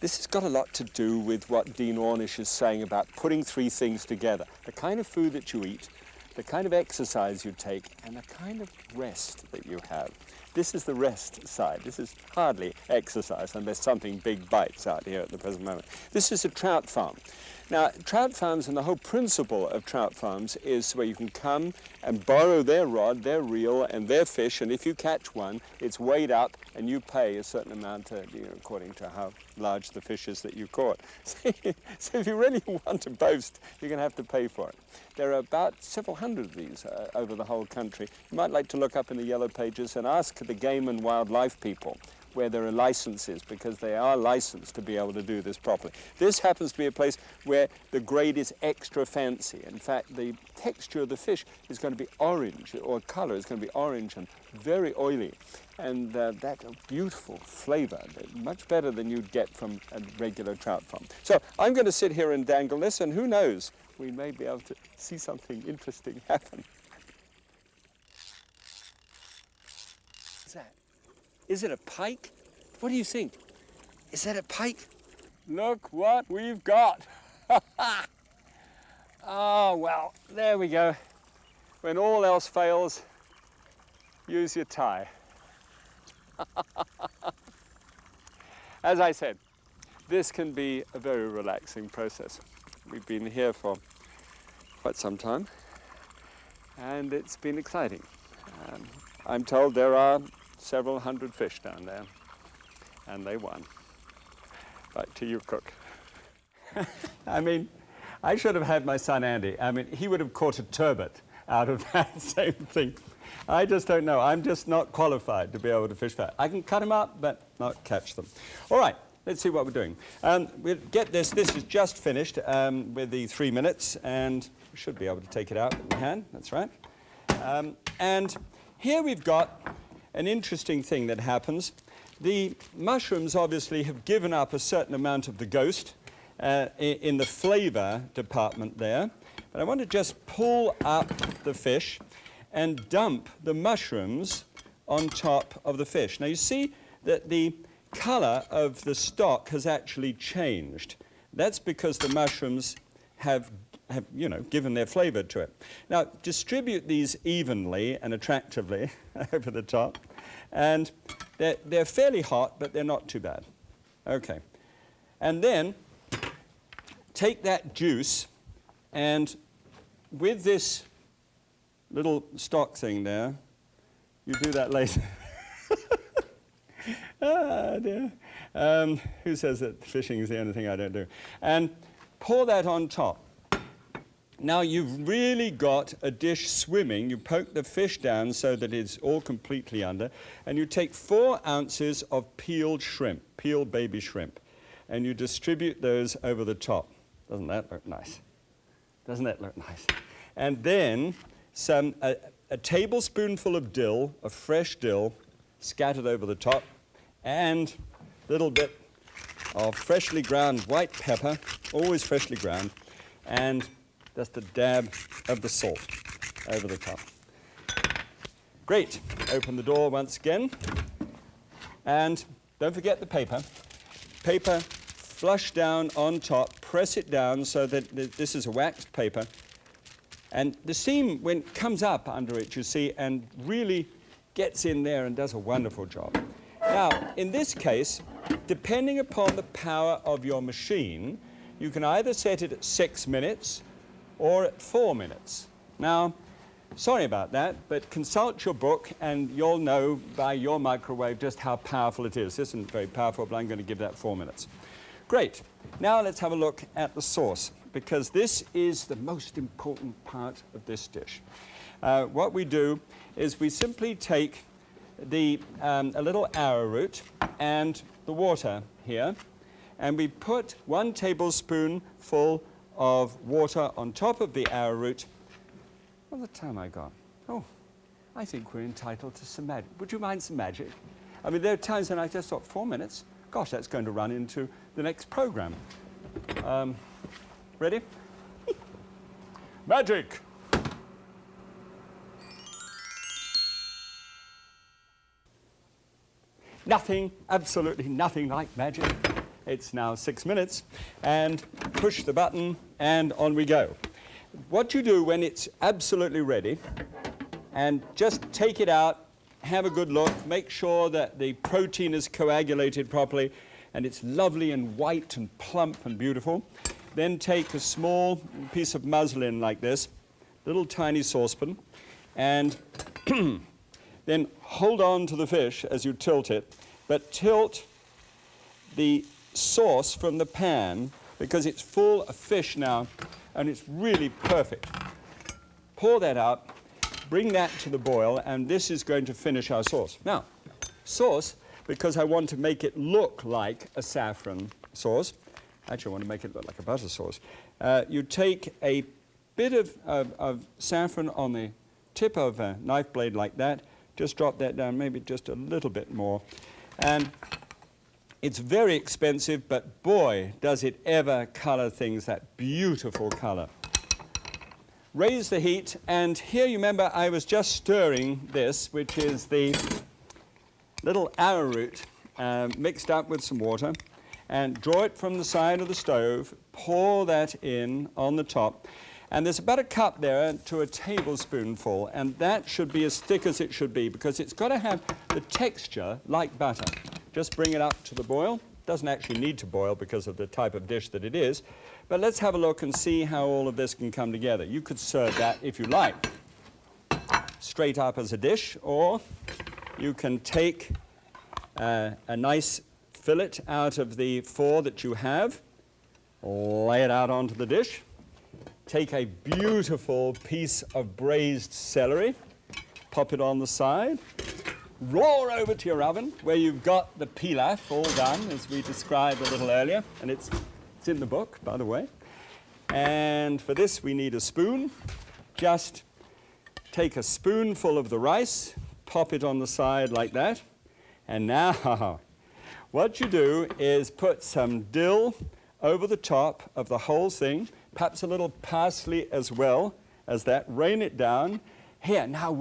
This has got a lot to do with what Dean Ornish is saying about putting 3 things together. The kind of food that you eat, the kind of exercise you take, and the kind of rest that you have. This is the rest side. This is hardly exercise unless something big bites out here at the present moment. This is a trout farm. Now, trout farms, and the whole principle of trout farms is where you can come and borrow their rod, their reel, and their fish, and if you catch one, it's weighed up, and you pay a certain amount according to how large the fish is that you caught. So if you really want to boast, you're going to have to pay for it. There are about several hundred of these over the whole country. You might like to look up in the yellow pages and ask the game and wildlife people where there are licenses, because they are licensed to be able to do this properly. This happens to be a place where the grade is extra fancy. In fact, the texture of the fish is going to be orange, or color is going to be orange and very oily. And that beautiful flavor, much better than you'd get from a regular trout farm. So I'm going to sit here and dangle this, and who knows, we may be able to see something interesting happen. What's that? Is it a pike? What do you think? Is that a pike? Look what we've got. Oh, well, there we go. When all else fails, use your tie. As I said, this can be a very relaxing process. We've been here for quite some time, and it's been exciting. I'm told there are several hundred fish down there, and they won. Back to you, Cook. I mean, I should have had my son Andy. I mean, he would have caught a turbot out of that same thing. I just don't know. I'm just not qualified to be able to fish that. I can cut them up, but not catch them. All right, let's see what we're doing. We'll get this. This is just finished with the 3 minutes, and we should be able to take it out with the hand. That's right. And here we've got an interesting thing that happens. The mushrooms obviously have given up a certain amount of the ghost in the flavor department there. But I want to just pull up the fish and dump the mushrooms on top of the fish. Now you see that the color of the stock has actually changed. That's because the mushrooms have given their flavor to it. Now distribute these evenly and attractively over the top. And they're fairly hot, but they're not too bad. Okay. And then take that juice, and with this little stock thing there, you do that later. Ah, dear. Who says that fishing is the only thing I don't do? And pour that on top. Now you've really got a dish swimming. You poke the fish down so that it's all completely under, and you take 4 ounces of peeled shrimp, peeled baby shrimp, and you distribute those over the top. Doesn't that look nice? Doesn't that look nice? And then a tablespoonful of dill, of fresh dill, scattered over the top, and a little bit of freshly ground white pepper, always freshly ground, and just a dab of the salt over the top. Great. Open the door once again. And don't forget the paper. Paper flush down on top. Press it down so that this is a waxed paper. And the seam, when it comes up under it, you see, and really gets in there and does a wonderful job. Now, in this case, depending upon the power of your machine, you can either set it at 6 minutes or at 4 minutes. Now, sorry about that, but consult your book and you'll know by your microwave just how powerful it is. This isn't very powerful, but I'm going to give that 4 minutes. Great. Now let's have a look at the sauce, because this is the most important part of this dish. What we do is we simply take a little arrowroot and the water here, and we put 1 tablespoonful of water on top of the arrowroot. What's the time I got? Oh, I think we're entitled to some magic. Would you mind some magic? I mean, there are times when I just thought 4 minutes. Gosh, that's going to run into the next program. Ready? Magic! Nothing, absolutely nothing like magic. It's now 6 minutes, and push the button, and on we go. What you do when it's absolutely ready, and just take it out, have a good look, make sure that the protein is coagulated properly, and it's lovely and white and plump and beautiful. Then take a small piece of muslin like this, little tiny saucepan, and then hold on to the fish as you tilt it, but tilt the sauce from the pan, because it's full of fish now and it's really perfect. Pour that out, bring that to the boil, and this is going to finish our sauce. Now, sauce, because I want to make it look like a saffron sauce, actually I want to make it look like a butter sauce, you take a bit of saffron on the tip of a knife blade like that, just drop that down, maybe just a little bit more, and it's very expensive, but boy, does it ever color things that beautiful color. Raise the heat, and here you remember I was just stirring this, which is the little arrowroot mixed up with some water, and draw it from the side of the stove, pour that in on the top, and there's about a cup there to a tablespoonful, and that should be as thick as it should be, because it's got to have the texture like butter. Just bring it up to the boil. Doesn't actually need to boil because of the type of dish that it is. But let's have a look and see how all of this can come together. You could serve that, if you like, straight up as a dish, or you can take a nice fillet out of the 4 that you have, lay it out onto the dish, take a beautiful piece of braised celery, pop it on the side, roar over to your oven where you've got the pilaf all done, as we described a little earlier, and it's in the book, by the way. And for this, we need a spoon. Just take a spoonful of the rice, pop it on the side like that, and now what you do is put some dill over the top of the whole thing, perhaps a little parsley as well as that. Rain it down. Here, now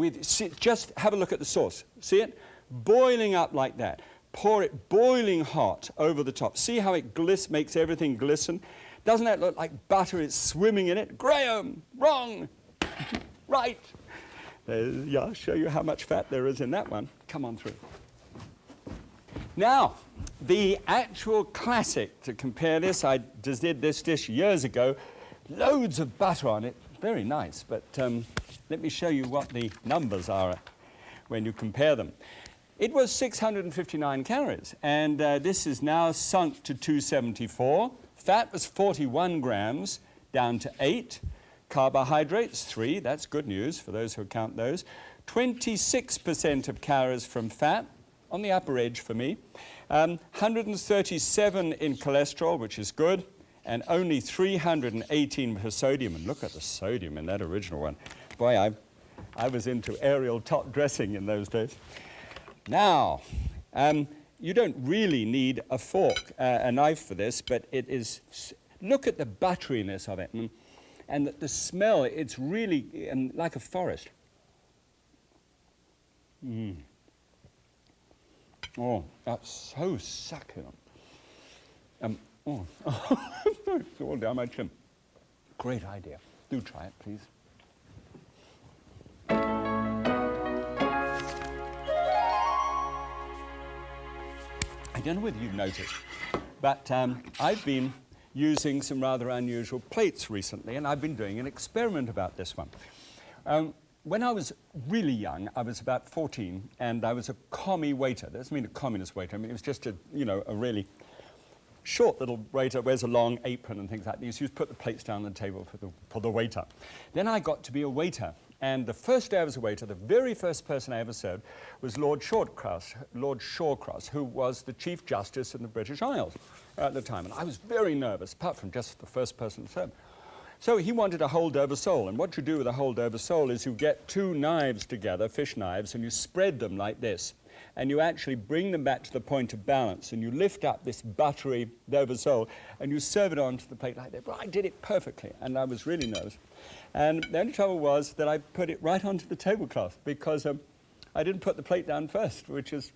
just have a look at the sauce. See it? Boiling up like that. Pour it boiling hot over the top. See how it makes everything glisten? Doesn't that look like butter is swimming in it? Graham, wrong. Right. Yeah, I'll show you how much fat there is in that one. Come on through. Now, the actual classic to compare this, I just did this dish years ago. Loads of butter on it. Very nice, but let me show you what the numbers are when you compare them. It was 659 calories, and this is now sunk to 274. Fat was 41 grams, down to 8. Carbohydrates, 3. That's good news for those who count those. 26% of calories from fat, on the upper edge for me. 137 in cholesterol, which is good, and only 318 for sodium. And look at the sodium in that original one. Boy, I was into Ariel top dressing in those days. Now, you don't really need a fork, a knife for this, but it is, look at the butteriness of it. And the smell, it's really like a forest. Oh, that's so succulent. It's all down my chin. Great idea. Do try it, please. I don't know whether you've noticed, but I've been using some rather unusual plates recently, and I've been doing an experiment about this one. When I was really young, I was about 14, and I was a commie waiter. That doesn't mean a communist waiter. I mean, it was just a really short little waiter, wears a long apron and things like this. You just put the plates down on the table for the waiter. Then I got to be a waiter, and the first day I was a waiter, the very first person I ever served was Lord Shawcross, who was the Chief Justice in the British Isles at the time. And I was very nervous, apart from just the first person to serve. So he wanted a holdover sole, and what you do with a holdover sole is you get 2 knives together, fish knives, and you spread them like this. And you actually bring them back to the point of balance, and you lift up this buttery over sole, and you serve it onto the plate like that. Well, I did it perfectly, and I was really nervous. And the only trouble was that I put it right onto the tablecloth, because I didn't put the plate down first, which is,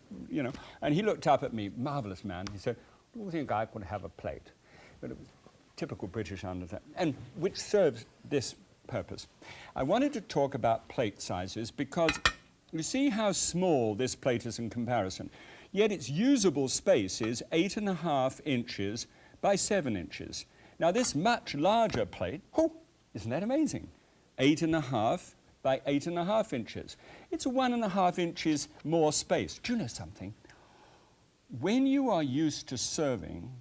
and he looked up at me, marvelous man. He said, "Do you think I could have a plate?" But it was typical British understanding, and which serves this purpose. I wanted to talk about plate sizes because you see how small this plate is in comparison, yet its usable space is 8.5 inches by 7 inches. Now this much larger plate, isn't that amazing? 8.5 by 8.5 inches. It's 1.5 inches more space. Do you know something? When you are used to serving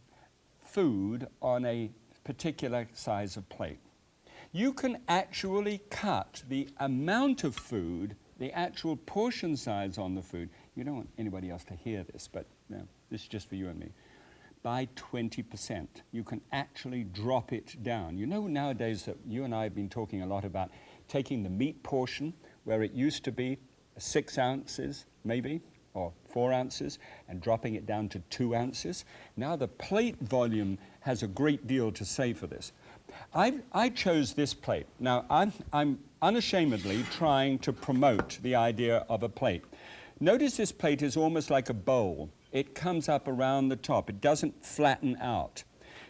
food on a particular size of plate, you can actually cut the amount of food, the actual portion size on the food. You don't want anybody else to hear this, but this is just for you and me. By 20%. You can actually drop it down. You know nowadays that you and I have been talking a lot about taking the meat portion, where it used to be 6 ounces, maybe, or 4 ounces, and dropping it down to 2 ounces. Now the plate volume has a great deal to say for this. I chose this plate. Now I'm unashamedly trying to promote the idea of a plate. Notice this plate is almost like a bowl. It comes up around the top. It doesn't flatten out,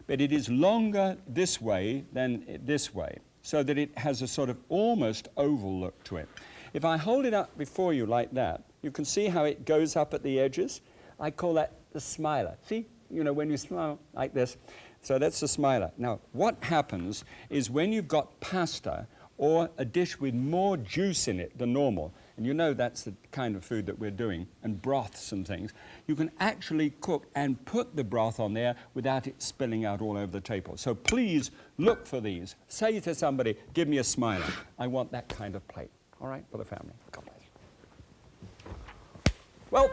but it is longer this way than this way, so that it has a sort of almost oval look to it. If I hold it up before you like that, you can see how it goes up at the edges. I call that the smiler. See, when you smile like this. So that's the smiler. Now, what happens is when you've got pasta or a dish with more juice in it than normal, and that's the kind of food that we're doing, and broths and things, you can actually cook and put the broth on there without it spilling out all over the table. So please look for these. Say to somebody, "Give me a smiler." I want that kind of plate. All right, for the family. God bless. Well,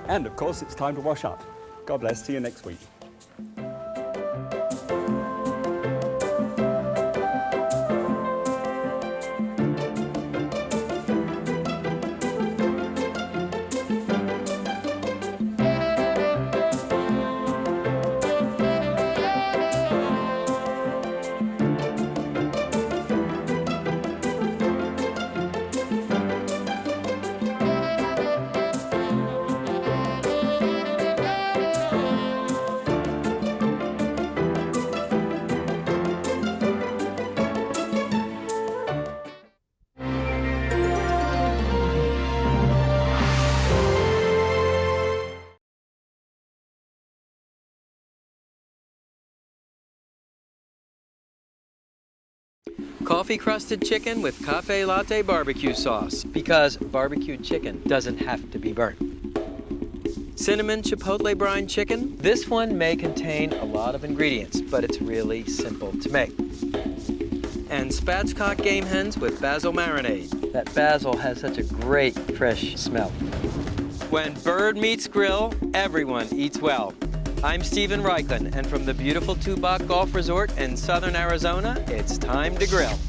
and of course it's time to wash up. God bless, see you next week. Coffee crusted chicken with cafe latte barbecue sauce, because barbecued chicken doesn't have to be burnt. Cinnamon chipotle brine chicken. This one may contain a lot of ingredients, but it's really simple to make. And spatchcock game hens with basil marinade. That basil has such a great fresh smell. When bird meets grill, everyone eats well. I'm Stephen Reichland, and from the beautiful Tubac Golf Resort in southern Arizona, it's time to grill.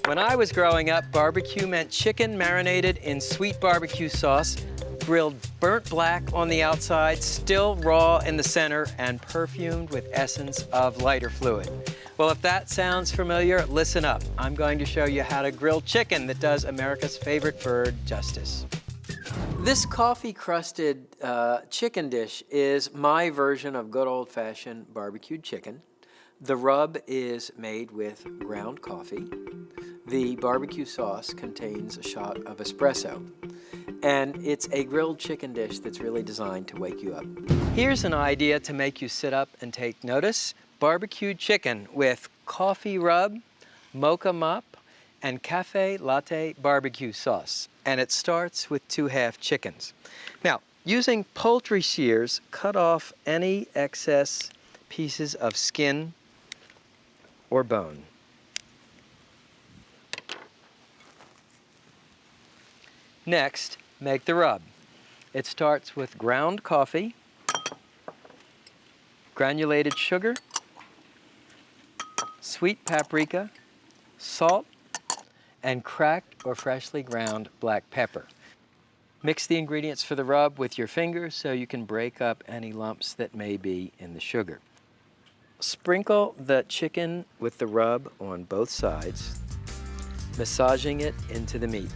When I was growing up, barbecue meant chicken marinated in sweet barbecue sauce, grilled burnt black on the outside, still raw in the center, and perfumed with essence of lighter fluid. Well, if that sounds familiar, listen up. I'm going to show you how to grill chicken that does America's favorite bird justice. This coffee-crusted chicken dish is my version of good old-fashioned barbecued chicken. The rub is made with ground coffee. The barbecue sauce contains a shot of espresso. And it's a grilled chicken dish that's really designed to wake you up. Here's an idea to make you sit up and take notice. Barbecued chicken with coffee rub, mocha mop, and cafe latte barbecue sauce. And it starts with 2 half chickens. Now, using poultry shears, cut off any excess pieces of skin or bone. Next, make the rub. It starts with ground coffee, granulated sugar, sweet paprika, salt, and cracked or freshly ground black pepper. Mix the ingredients for the rub with your fingers so you can break up any lumps that may be in the sugar. Sprinkle the chicken with the rub on both sides, massaging it into the meat.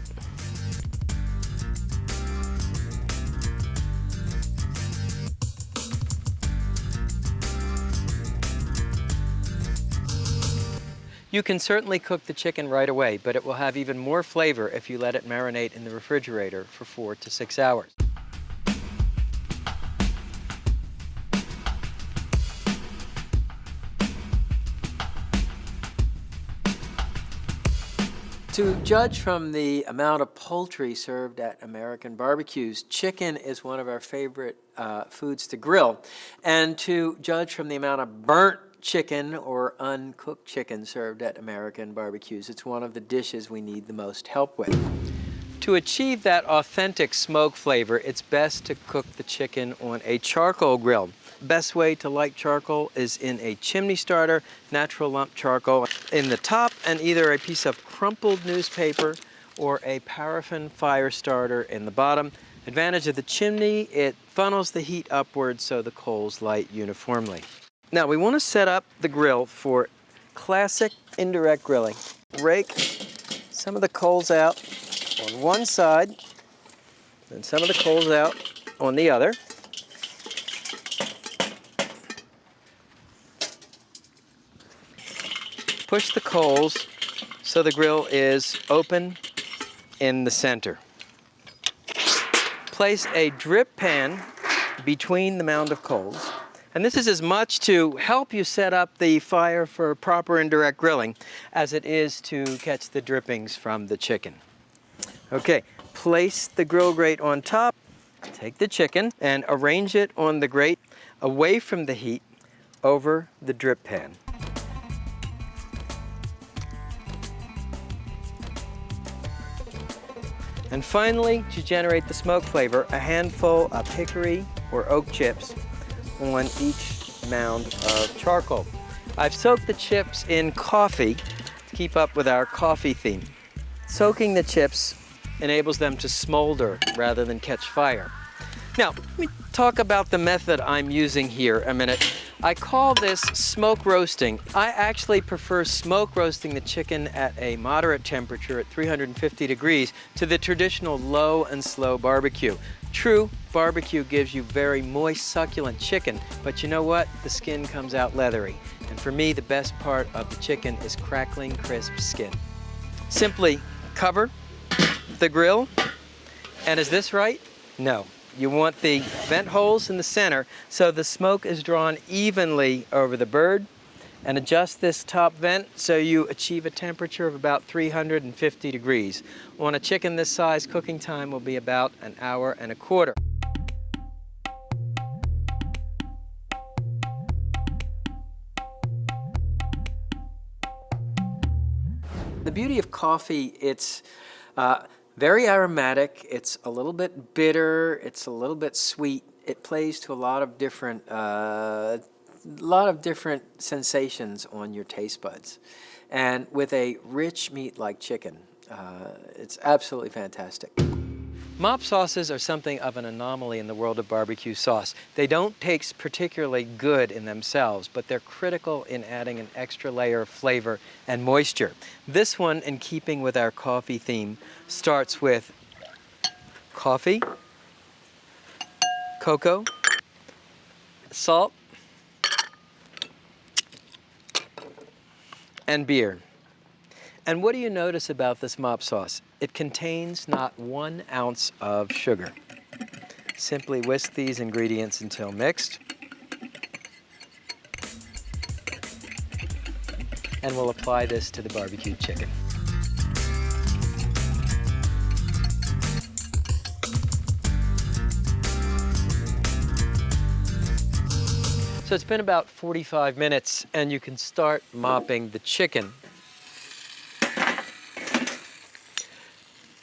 You can certainly cook the chicken right away, but it will have even more flavor if you let it marinate in the refrigerator for 4 to 6 hours. To judge from the amount of poultry served at American barbecues, chicken is one of our favorite foods to grill. And to judge from the amount of burnt chicken or uncooked chicken served at American barbecues, it's one of the dishes we need the most help with. To achieve that authentic smoke flavor, it's best to cook the chicken on a charcoal grill. Best way to light charcoal is in a chimney starter, natural lump charcoal in the top, and either a piece of crumpled newspaper or a paraffin fire starter in the bottom. Advantage of the chimney, it funnels the heat upwards so the coals light uniformly. Now we want to set up the grill for classic indirect grilling. Rake some of the coals out on one side and some of the coals out on the other. Push the coals so the grill is open in the center. place a drip pan between the mound of coals. And this is as much to help you set up the fire for proper indirect grilling as it is to catch the drippings from the chicken. Okay, place the grill grate on top, take the chicken and arrange it on the grate away from the heat over the drip pan. And finally, to generate the smoke flavor, a handful of hickory or oak chips on each mound of charcoal. I've soaked the chips in coffee to keep up with our coffee theme. Soaking the chips enables them to smolder rather than catch fire. Now, let me talk about the method I'm using here a minute. I call this smoke roasting. I actually prefer smoke roasting the chicken at a moderate temperature at 350 degrees to the traditional low and slow barbecue. True, barbecue gives you very moist, succulent chicken, but you know what? The skin comes out leathery. And for me, the best part of the chicken is crackling, crisp skin. Simply cover the grill, and is this right? No. You want the vent holes in the center so the smoke is drawn evenly over the bird, and adjust this top vent so you achieve a temperature of about 350 degrees. On a chicken this size, cooking time will be about an hour and a quarter. The beauty of coffee, it's very aromatic, it's a little bit bitter, it's a little bit sweet. It plays to a lot of different sensations on your taste buds. And with a rich meat like chicken, it's absolutely fantastic. Mop sauces are something of an anomaly in the world of barbecue sauce. They don't taste particularly good in themselves, but they're critical in adding an extra layer of flavor and moisture. This one, in keeping with our coffee theme, starts with coffee, cocoa, salt, and beer. And what do you notice about this mop sauce? It contains not 1 ounce of sugar. Simply whisk these ingredients until mixed. And we'll apply this to the barbecued chicken. So it's been about 45 minutes, and you can start mopping the chicken.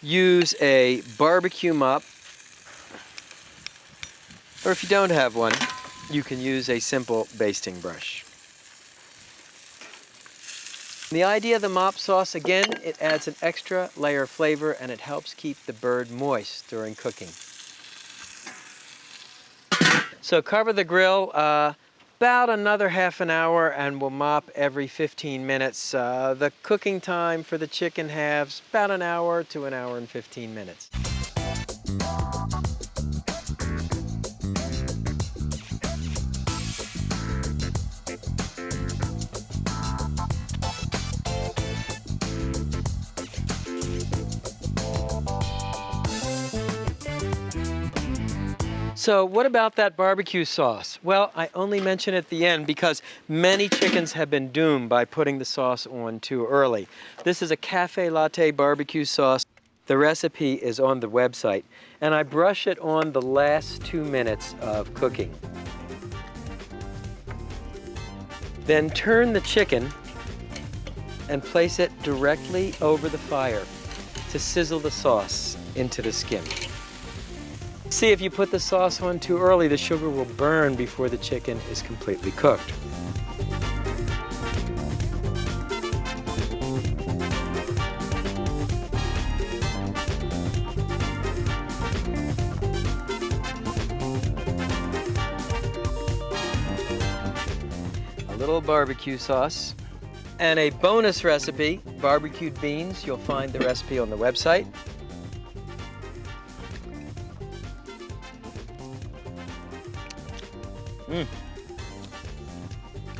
Use a barbecue mop, or if you don't have one, you can use a simple basting brush. The idea of the mop sauce, again, it adds an extra layer of flavor and it helps keep the bird moist during cooking. So cover the grill about another half an hour, and we'll mop every 15 minutes. The cooking time for the chicken halves about an hour to an hour and 15 minutes. So what about that barbecue sauce? Well, I only mention it at the end because many chickens have been doomed by putting the sauce on too early. This is a cafe latte barbecue sauce. The recipe is on the website, and I brush it on the last 2 minutes of cooking. Then turn the chicken and place it directly over the fire to sizzle the sauce into the skin. See, if you put the sauce on too early, the sugar will burn before the chicken is completely cooked. A little barbecue sauce and a bonus recipe, barbecued beans. You'll find the recipe on the website.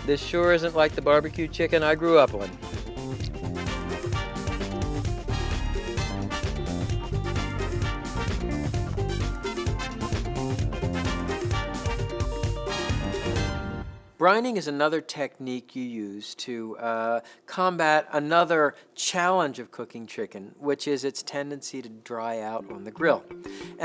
This sure isn't like the barbecue chicken I grew up on. Brining is another technique you use to combat another challenge of cooking chicken, which is its tendency to dry out on the grill.